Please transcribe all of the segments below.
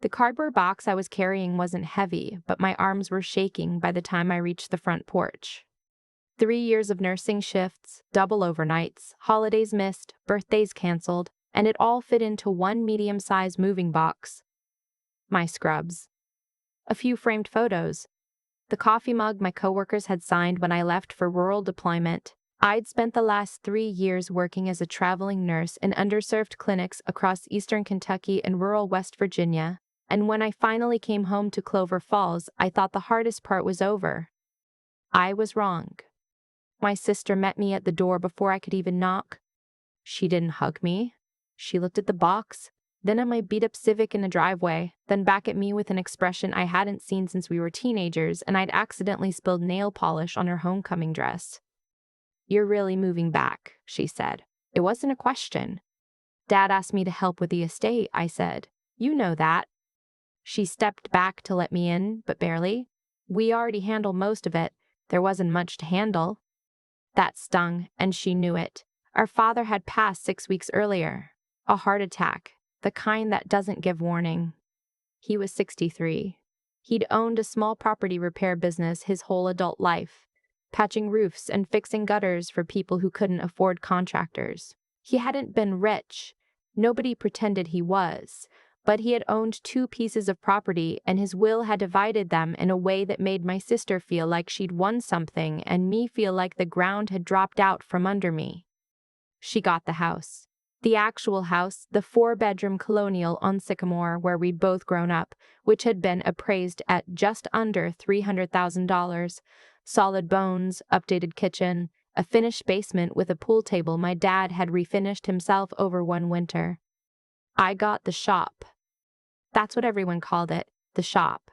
The cardboard box I was carrying wasn't heavy, but my arms were shaking by the time I reached the front porch. 3 years of nursing shifts, double overnights, holidays missed, birthdays canceled, and it all fit into one medium-sized moving box. My scrubs. A few framed photos. The coffee mug my coworkers had signed when I left for rural deployment. I'd spent the last 3 years working as a traveling nurse in underserved clinics across eastern Kentucky and rural West Virginia, and when I finally came home to Clover Falls, I thought the hardest part was over. I was wrong. My sister met me at the door before I could even knock. She didn't hug me. She looked at the box, then at my beat-up Civic in the driveway, then back at me with an expression I hadn't seen since we were teenagers and I'd accidentally spilled nail polish on her homecoming dress. "You're really moving back," she said. It wasn't a question. "Dad asked me to help with the estate," I said. "You know that." She stepped back to let me in, but barely. "We already handled most of it. There wasn't much to handle." That stung, and she knew it. Our father had passed 6 weeks earlier. A heart attack, the kind that doesn't give warning. He was 63. He'd owned a small property repair business his whole adult life, patching roofs and fixing gutters for people who couldn't afford contractors. He hadn't been rich. Nobody pretended he was. But he had owned 2 pieces of property, and his will had divided them in a way that made my sister feel like she'd won something and me feel like the ground had dropped out from under me. She got the house. The actual house, the 4-bedroom colonial on Sycamore where we'd both grown up, which had been appraised at just under $300,000. Solid bones, updated kitchen, a finished basement with a pool table my dad had refinished himself over one winter. I got the shop. That's what everyone called it, the shop.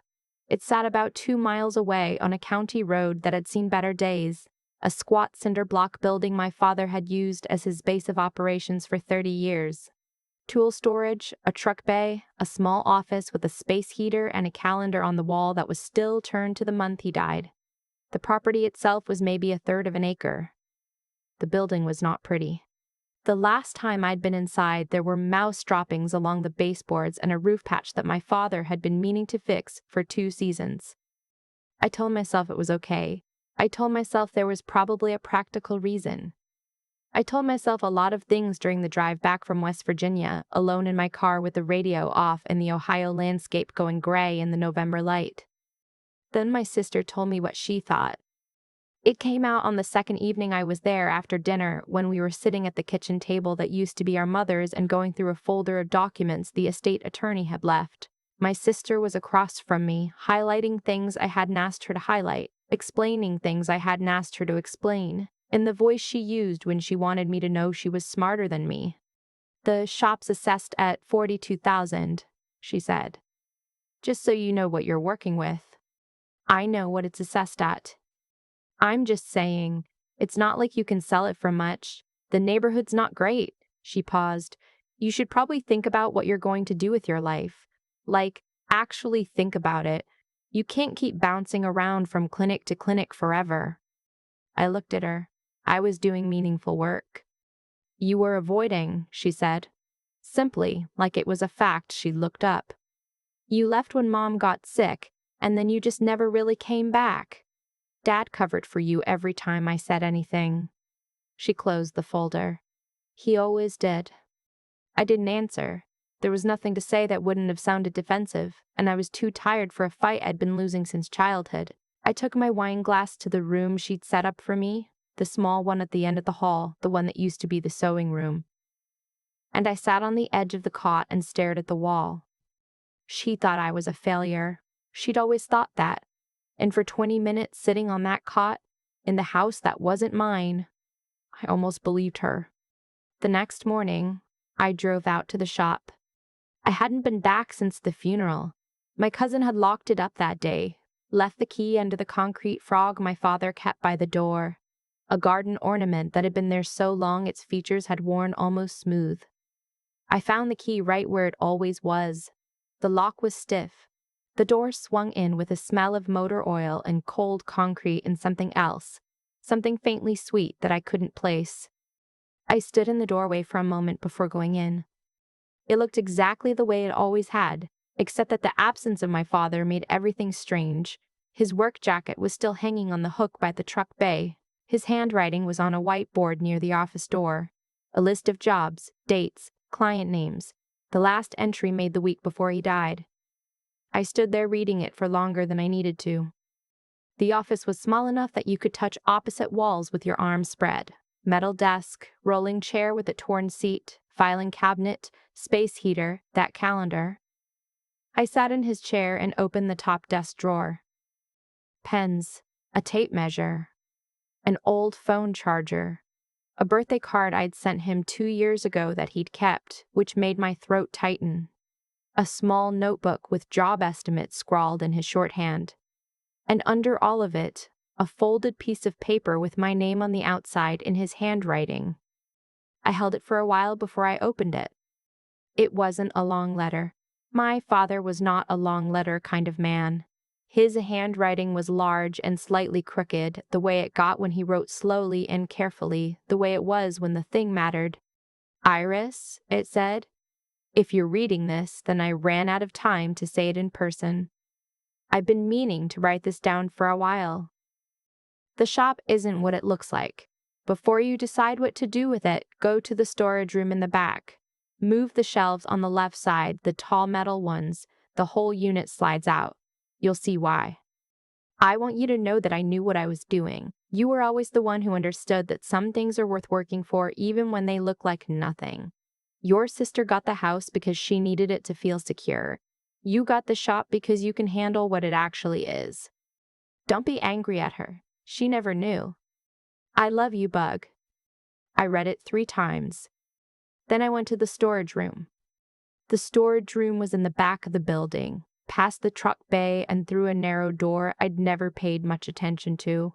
It sat about 2 miles away on a county road that had seen better days, a squat cinder block building my father had used as his base of operations for 30 years. Tool storage, a truck bay, a small office with a space heater and a calendar on the wall that was still turned to the month he died. The property itself was maybe 1/3 of an acre. The building was not pretty. The last time I'd been inside, there were mouse droppings along the baseboards and a roof patch that my father had been meaning to fix for 2 seasons. I told myself it was okay. I told myself there was probably a practical reason. I told myself a lot of things during the drive back from West Virginia, alone in my car with the radio off and the Ohio landscape going gray in the November light. Then my sister told me what she thought. It came out on the second evening I was there after dinner when we were sitting at the kitchen table that used to be our mother's and going through a folder of documents the estate attorney had left. My sister was across from me, highlighting things I hadn't asked her to highlight, explaining things I hadn't asked her to explain, in the voice she used when she wanted me to know she was smarter than me. "The shop's assessed at $42,000, she said. "Just so you know what you're working with." "I know what it's assessed at." "I'm just saying, it's not like you can sell it for much. The neighborhood's not great." She paused. "You should probably think about what you're going to do with your life. Like, actually think about it. You can't keep bouncing around from clinic to clinic forever." I looked at her. I was doing meaningful work. "You were avoiding," she said. Simply, like it was a fact she looked up. "You left when Mom got sick, and then you just never really came back. Dad covered for you every time I said anything." She closed the folder. "He always did." I didn't answer. There was nothing to say that wouldn't have sounded defensive, and I was too tired for a fight I'd been losing since childhood. I took my wine glass to the room she'd set up for me, the small one at the end of the hall, the one that used to be the sewing room. And I sat on the edge of the cot and stared at the wall. She thought I was a failure. She'd always thought that. And for 20 minutes sitting on that cot, in the house that wasn't mine, I almost believed her. The next morning, I drove out to the shop. I hadn't been back since the funeral. My cousin had locked it up that day, left the key under the concrete frog my father kept by the door, a garden ornament that had been there so long its features had worn almost smooth. I found the key right where it always was. The lock was stiff. The door swung in with a smell of motor oil and cold concrete and something else, something faintly sweet that I couldn't place. I stood in the doorway for a moment before going in. It looked exactly the way it always had, except that the absence of my father made everything strange. His work jacket was still hanging on the hook by the truck bay. His handwriting was on a whiteboard near the office door. A list of jobs, dates, client names. The last entry made the week before he died. I stood there reading it for longer than I needed to. The office was small enough that you could touch opposite walls with your arms spread. Metal desk, rolling chair with a torn seat, filing cabinet, space heater, that calendar. I sat in his chair and opened the top desk drawer. Pens, a tape measure, an old phone charger, a birthday card I'd sent him 2 years ago that he'd kept, which made my throat tighten. A small notebook with job estimates scrawled in his shorthand. And under all of it, a folded piece of paper with my name on the outside in his handwriting. I held it for a while before I opened it. It wasn't a long letter. My father was not a long letter kind of man. His handwriting was large and slightly crooked, the way it got when he wrote slowly and carefully, the way it was when the thing mattered. Iris, it said. If you're reading this, then I ran out of time to say it in person. I've been meaning to write this down for a while. The shop isn't what it looks like. Before you decide what to do with it, go to the storage room in the back. Move the shelves on the left side, the tall metal ones. The whole unit slides out. You'll see why. I want you to know that I knew what I was doing. You were always the one who understood that some things are worth working for even when they look like nothing. Your sister got the house because she needed it to feel secure. You got the shop because you can handle what it actually is. Don't be angry at her. She never knew. I love you, Bug. I read it 3 times. Then I went to the storage room. The storage room was in the back of the building, past the truck bay and through a narrow door I'd never paid much attention to.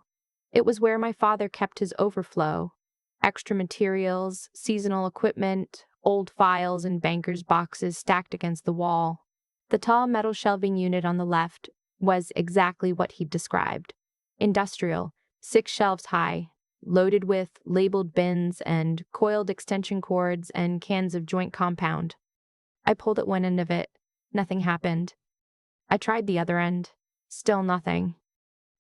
It was where my father kept his overflow, extra materials, seasonal equipment, old files and banker's boxes stacked against the wall. The tall metal shelving unit on the left was exactly what he'd described. Industrial, 6 shelves high, loaded with labeled bins and coiled extension cords and cans of joint compound. I pulled at one end of it. Nothing happened. I tried the other end. Still nothing.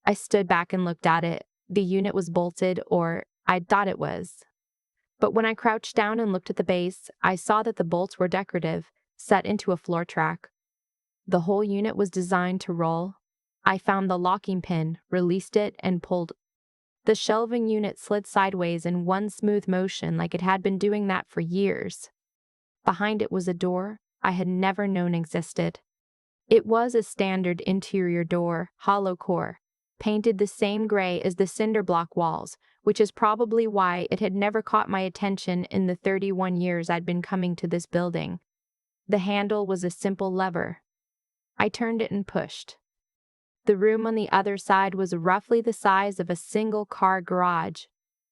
I stood back and looked at it. The unit was bolted, or I thought it was. But when I crouched down and looked at the base, I saw that the bolts were decorative, set into a floor track. The whole unit was designed to roll. I found the locking pin, released it, and pulled. The shelving unit slid sideways in one smooth motion like it had been doing that for years. Behind it was a door I had never known existed. It was a standard interior door, hollow core, painted the same gray as the cinder block walls, which is probably why it had never caught my attention in the 31 years I'd been coming to this building. The handle was a simple lever. I turned it and pushed. The room on the other side was roughly the size of a single-car garage.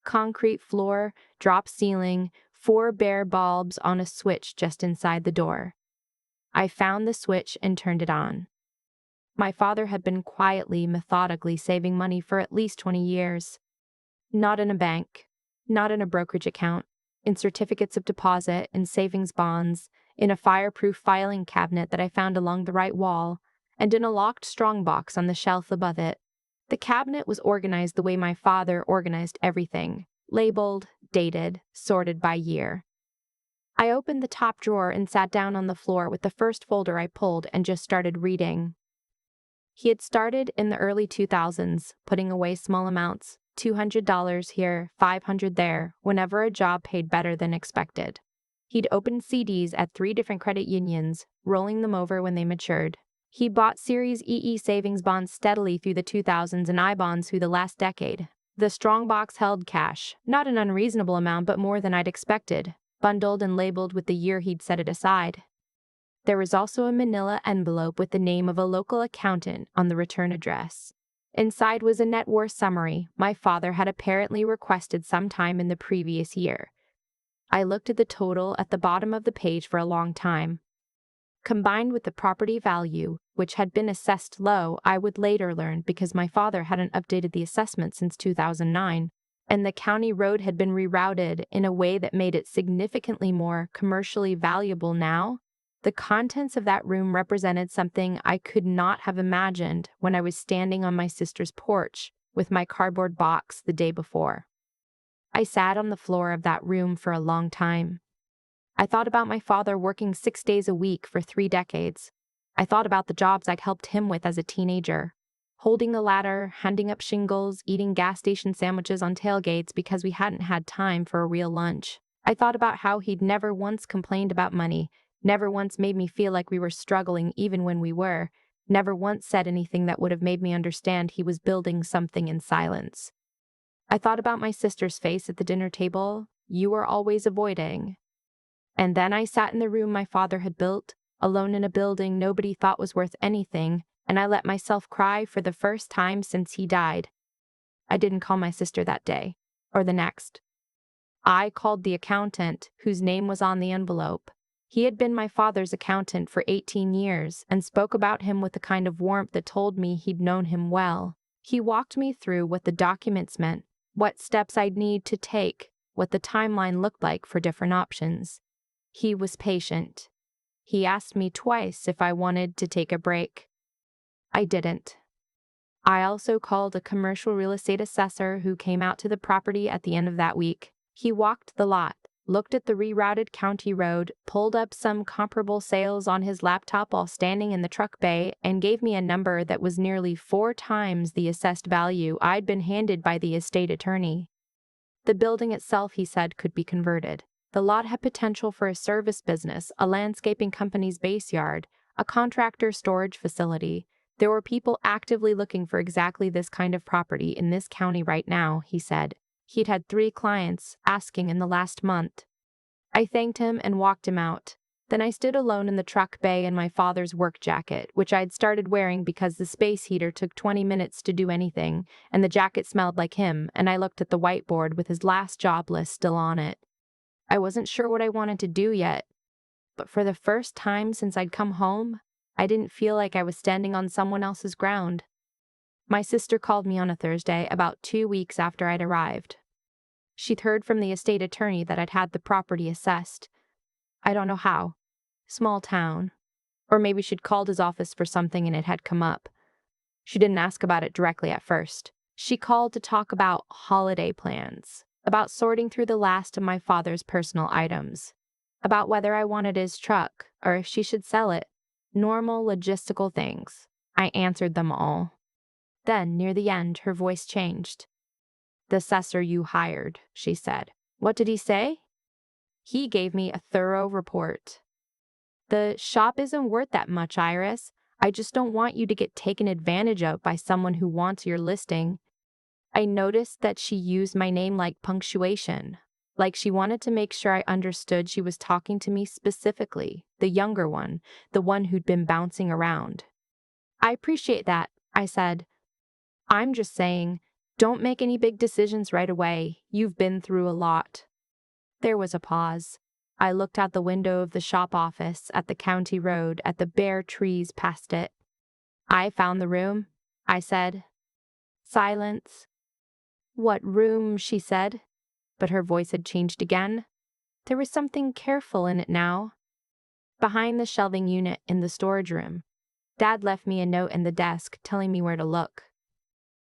Concrete floor, drop ceiling, 4 bare bulbs on a switch just inside the door. I found the switch and turned it on. My father had been quietly, methodically saving money for at least 20 years. Not in a bank, not in a brokerage account, in certificates of deposit, in savings bonds, in a fireproof filing cabinet that I found along the right wall, and in a locked strongbox on the shelf above it. The cabinet was organized the way my father organized everything, labeled, dated, sorted by year. I opened the top drawer and sat down on the floor with the first folder I pulled and just started reading. He had started in the early 2000s, putting away small amounts, $200 here, $500 there, whenever a job paid better than expected. He'd opened CDs at 3 different credit unions, rolling them over when they matured. He bought Series EE savings bonds steadily through the 2000s and I-bonds through the last decade. The strongbox held cash, not an unreasonable amount but more than I'd expected, bundled and labeled with the year he'd set it aside. There was also a manila envelope with the name of a local accountant on the return address. Inside was a net worth summary my father had apparently requested sometime in the previous year. I looked at the total at the bottom of the page for a long time. Combined with the property value, which had been assessed low, I would later learn because my father hadn't updated the assessment since 2009, and the county road had been rerouted in a way that made it significantly more commercially valuable now, The contents of that room represented something I could not have imagined when I was standing on my sister's porch with my cardboard box the day before. I sat on the floor of that room for a long time. I thought about my father working 6 days a week for 3 decades. I thought about the jobs I'd helped him with as a teenager. Holding the ladder, handing up shingles, eating gas station sandwiches on tailgates because we hadn't had time for a real lunch. I thought about how he'd never once complained about money, never once made me feel like we were struggling even when we were, never once said anything that would have made me understand he was building something in silence. I thought about my sister's face at the dinner table, you were always avoiding. And then I sat in the room my father had built, alone in a building nobody thought was worth anything, and I let myself cry for the first time since he died. I didn't call my sister that day, or the next. I called the accountant, whose name was on the envelope. He had been my father's accountant for 18 years and spoke about him with a kind of warmth that told me he'd known him well. He walked me through what the documents meant, what steps I'd need to take, what the timeline looked like for different options. He was patient. He asked me twice if I wanted to take a break. I didn't. I also called a commercial real estate assessor who came out to the property at the end of that week. He walked the lot, looked at the rerouted county road, pulled up some comparable sales on his laptop while standing in the truck bay, and gave me a number that was nearly 4 times the assessed value I'd been handed by the estate attorney. The building itself, he said, could be converted. The lot had potential for a service business, a landscaping company's base yard, a contractor's storage facility. There were people actively looking for exactly this kind of property in this county right now, he said. He'd had 3 clients asking in the last month. I thanked him and walked him out. Then I stood alone in the truck bay in my father's work jacket, which I'd started wearing because the space heater took 20 minutes to do anything, and the jacket smelled like him, and I looked at the whiteboard with his last job list still on it. I wasn't sure what I wanted to do yet, but for the first time since I'd come home, I didn't feel like I was standing on someone else's ground. My sister called me on a Thursday about 2 weeks after I'd arrived. She'd heard from the estate attorney that I'd had the property assessed. I don't know how. Small town. Or maybe she'd called his office for something and it had come up. She didn't ask about it directly at first. She called to talk about holiday plans, about sorting through the last of my father's personal items, about whether I wanted his truck or if she should sell it. Normal logistical things. I answered them all. Then, near the end, her voice changed. "The assessor you hired," she said. "What did he say?" "He gave me a thorough report." "The shop isn't worth that much, Iris. I just don't want you to get taken advantage of by someone who wants your listing." I noticed that she used my name like punctuation, like she wanted to make sure I understood she was talking to me specifically, the younger one, the one who'd been bouncing around. "I appreciate that," I said. "I'm just saying, don't make any big decisions right away. You've been through a lot." There was a pause. I looked out the window of the shop office, at the county road, at the bare trees past it. "I found the room," I said. Silence. "What room?" she said, but her voice had changed again. There was something careful in it now. "Behind the shelving unit in the storage room. Dad left me a note in the desk telling me where to look."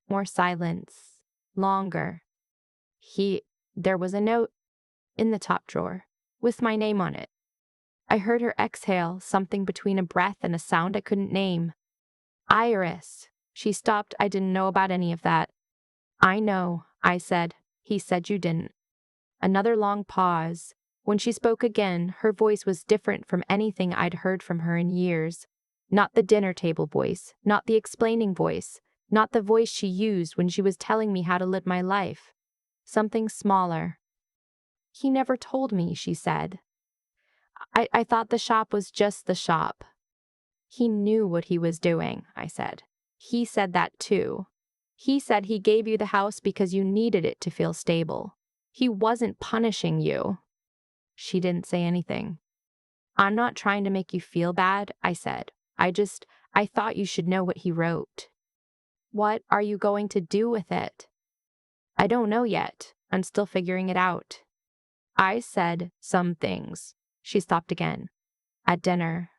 More silence. Longer. There was a note in the top drawer, with my name on it. I heard her exhale, something between a breath and a sound I couldn't name. "Iris." She stopped. "I didn't know about any of that." "I know," I said. "He said you didn't." Another long pause. When she spoke again, her voice was different from anything I'd heard from her in years. Not the dinner table voice, not the explaining voice, not the voice she used when she was telling me how to live my life. Something smaller. "He never told me," she said. I thought the shop was just the shop." "He knew what he was doing," I said. "He said that too. He said he gave you the house because you needed it to feel stable. He wasn't punishing you." She didn't say anything. "I'm not trying to make you feel bad," I said. I thought you should know what he wrote." "What are you going to do with it?" "I don't know yet. I'm still figuring it out." I said some things. She stopped again. At dinner.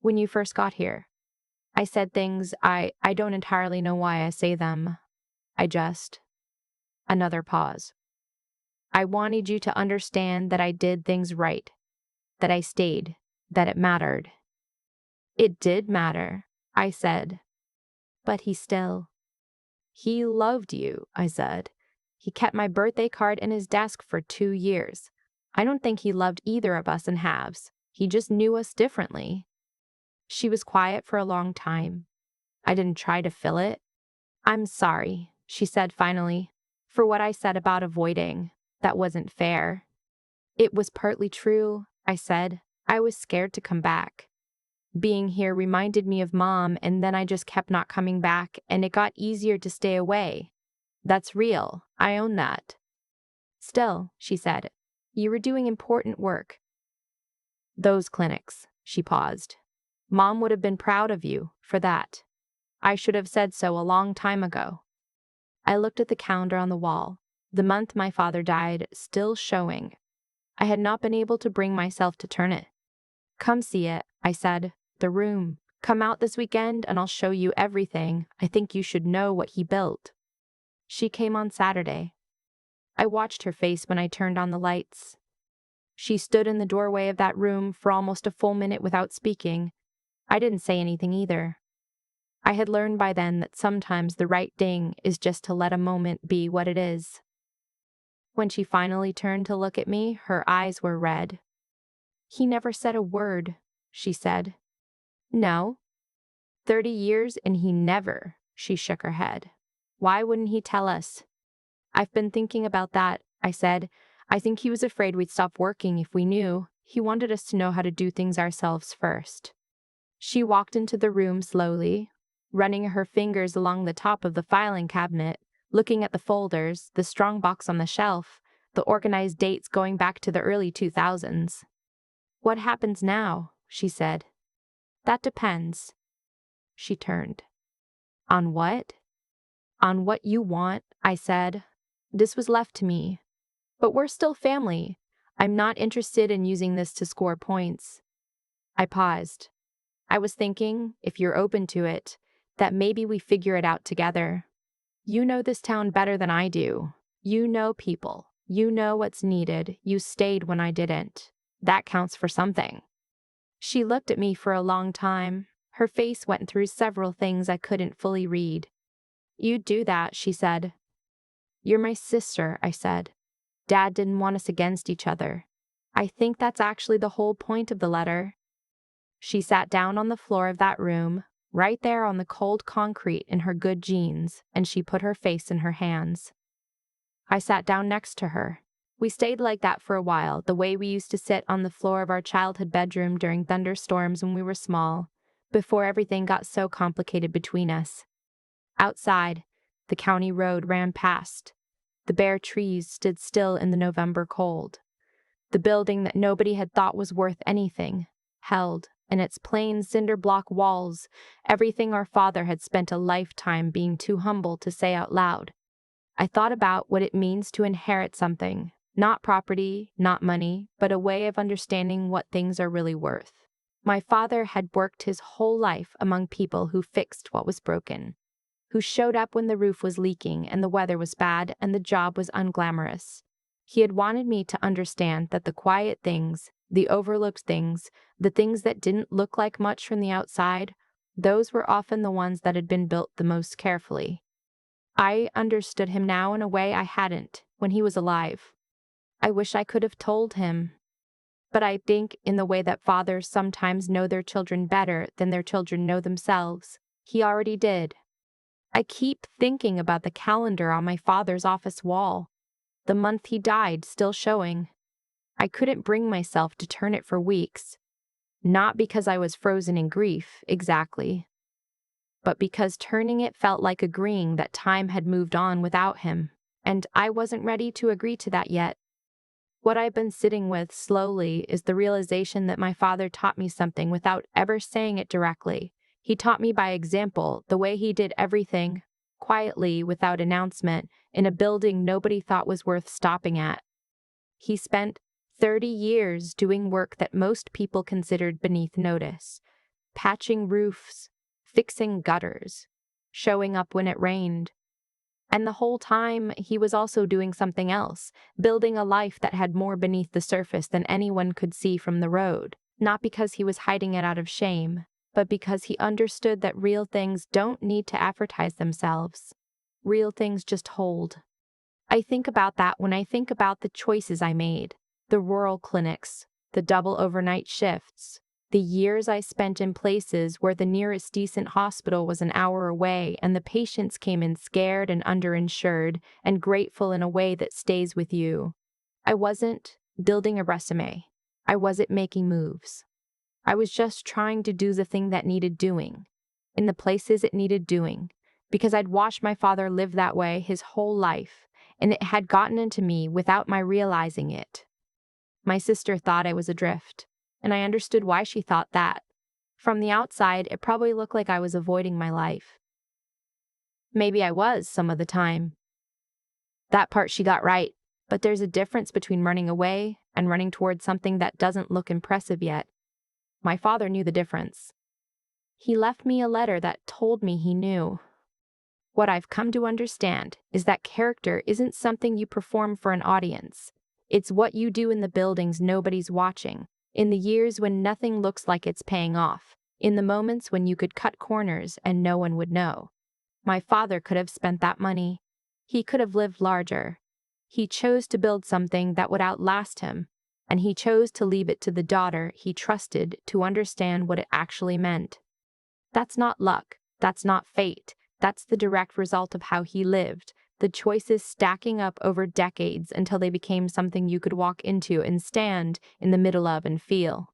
When you first got here. I said things I don't entirely know why I say them. I just. Another pause. I wanted you to understand that I did things right, that I stayed, that it mattered. It did matter, I said. But he still. He loved you, I said. He kept my birthday card in his desk for 2 years. I don't think he loved either of us in halves. He just knew us differently. She was quiet for a long time. I didn't try to fill it. I'm sorry, she said finally, for what I said about avoiding. That wasn't fair. It was partly true, I said. I was scared to come back. Being here reminded me of Mom, and then I just kept not coming back, and it got easier to stay away. That's real. I own that. Still, she said, you were doing important work. Those clinics, she paused. Mom would have been proud of you for that. I should have said so a long time ago. I looked at the calendar on the wall, the month my father died still showing. I had not been able to bring myself to turn it. Come see it, I said. The room. Come out this weekend and I'll show you everything. I think you should know what he built. She came on Saturday. I watched her face when I turned on the lights. She stood in the doorway of that room for almost a full minute without speaking. I didn't say anything either. I had learned by then that sometimes the right thing is just to let a moment be what it is. When she finally turned to look at me, her eyes were red. He never said a word, she said. No. 30 years and he never, she shook her head. Why wouldn't he tell us? I've been thinking about that, I said. I think he was afraid we'd stop working if we knew. He wanted us to know how to do things ourselves first. She walked into the room slowly, running her fingers along the top of the filing cabinet, looking at the folders, the strong box on the shelf, the organized dates going back to the early 2000s. What happens now? She said. That depends. She turned. On what? On what you want, I said. This was left to me. But we're still family. I'm not interested in using this to score points. I paused. I was thinking, if you're open to it, that maybe we figure it out together. You know this town better than I do. You know people. You know what's needed. You stayed when I didn't. That counts for something. She looked at me for a long time. Her face went through several things I couldn't fully read. You do that, she said. You're my sister, I said. Dad didn't want us against each other. I think that's actually the whole point of the letter. She sat down on the floor of that room, right there on the cold concrete in her good jeans, and she put her face in her hands. I sat down next to her. We stayed like that for a while, the way we used to sit on the floor of our childhood bedroom during thunderstorms when we were small, before everything got so complicated between us. Outside, the county road ran past. The bare trees stood still in the November cold. The building that nobody had thought was worth anything held, in its plain cinder block walls, everything our father had spent a lifetime being too humble to say out loud. I thought about what it means to inherit something, not property, not money, but a way of understanding what things are really worth. My father had worked his whole life among people who fixed what was broken, who showed up when the roof was leaking and the weather was bad and the job was unglamorous. He had wanted me to understand that the quiet things, the overlooked things, the things that didn't look like much from the outside, those were often the ones that had been built the most carefully. I understood him now in a way I hadn't when he was alive. I wish I could have told him. But I think in the way that fathers sometimes know their children better than their children know themselves, he already did. I keep thinking about the calendar on my father's office wall, the month he died still showing. I couldn't bring myself to turn it for weeks, not because I was frozen in grief, exactly, but because turning it felt like agreeing that time had moved on without him, and I wasn't ready to agree to that yet. What I've been sitting with slowly is the realization that my father taught me something without ever saying it directly. He taught me by example, the way he did everything, quietly, without announcement, in a building nobody thought was worth stopping at. He spent 30 years doing work that most people considered beneath notice, patching roofs, fixing gutters, showing up when it rained. And the whole time, he was also doing something else, building a life that had more beneath the surface than anyone could see from the road. Not because he was hiding it out of shame, but because he understood that real things don't need to advertise themselves. Real things just hold. I think about that when I think about the choices I made, the rural clinics, the double overnight shifts, the years I spent in places where the nearest decent hospital was an hour away and the patients came in scared and underinsured and grateful in a way that stays with you. I wasn't building a resume. I wasn't making moves. I was just trying to do the thing that needed doing, in the places it needed doing, because I'd watched my father live that way his whole life, and it had gotten into me without my realizing it. My sister thought I was adrift, and I understood why she thought that. From the outside, it probably looked like I was avoiding my life. Maybe I was some of the time. That part she got right, but there's a difference between running away and running towards something that doesn't look impressive yet. My father knew the difference. He left me a letter that told me he knew. What I've come to understand is that character isn't something you perform for an audience. It's what you do in the buildings nobody's watching, in the years when nothing looks like it's paying off, in the moments when you could cut corners and no one would know. My father could have spent that money. He could have lived larger. He chose to build something that would outlast him, and he chose to leave it to the daughter he trusted to understand what it actually meant. That's not luck. That's not fate. That's the direct result of how he lived, the choices stacking up over decades until they became something you could walk into and stand in the middle of and feel.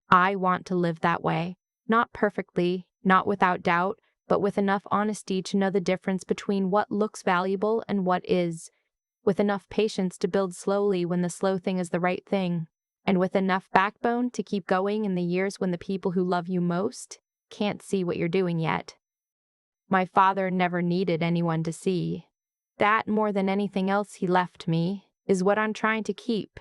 I want to live that way, not perfectly, not without doubt, but with enough honesty to know the difference between what looks valuable and what is, with enough patience to build slowly when the slow thing is the right thing, and with enough backbone to keep going in the years when the people who love you most can't see what you're doing yet. My father never needed anyone to see. That, more than anything else he left me, is what I'm trying to keep.